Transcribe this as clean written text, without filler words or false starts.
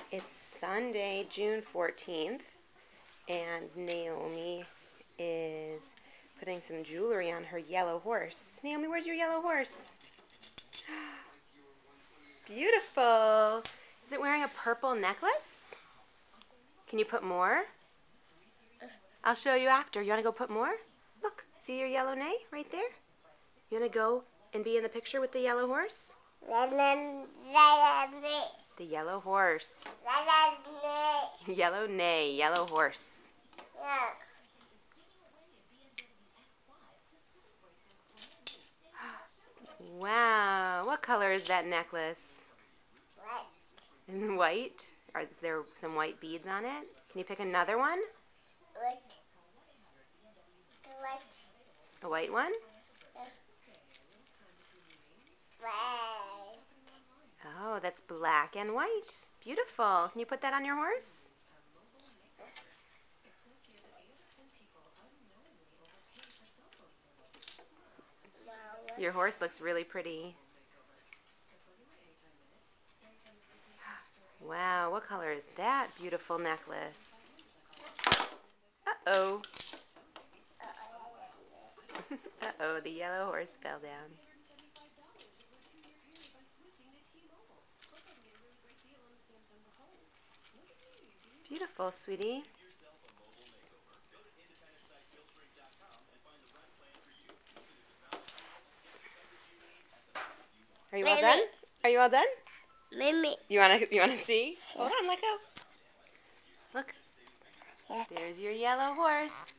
It's Sunday, June 14th, and Naomi is putting some jewelry on her yellow horse. Naomi, where's your yellow horse? Beautiful. Is it wearing a purple necklace? Can you put more? I'll show you after. You want to go put more? Look, see your yellow neigh right there? You want to go and be in the picture with the yellow horse? The yellow horse. Yellow neigh, yellow horse. Wow, what color is that necklace? White. Is there some white beads on it? Can you pick another one? A white one? Oh, that's black and white. Beautiful. Can you put that on your horse? Your horse looks really pretty. Wow, what color is that beautiful necklace? Uh-oh. Uh-oh, the yellow horse fell down. Beautiful, sweetie. Are you all done? Are you all done? Mimi. You wanna see? Hold on, let go. Look. There's your yellow horse.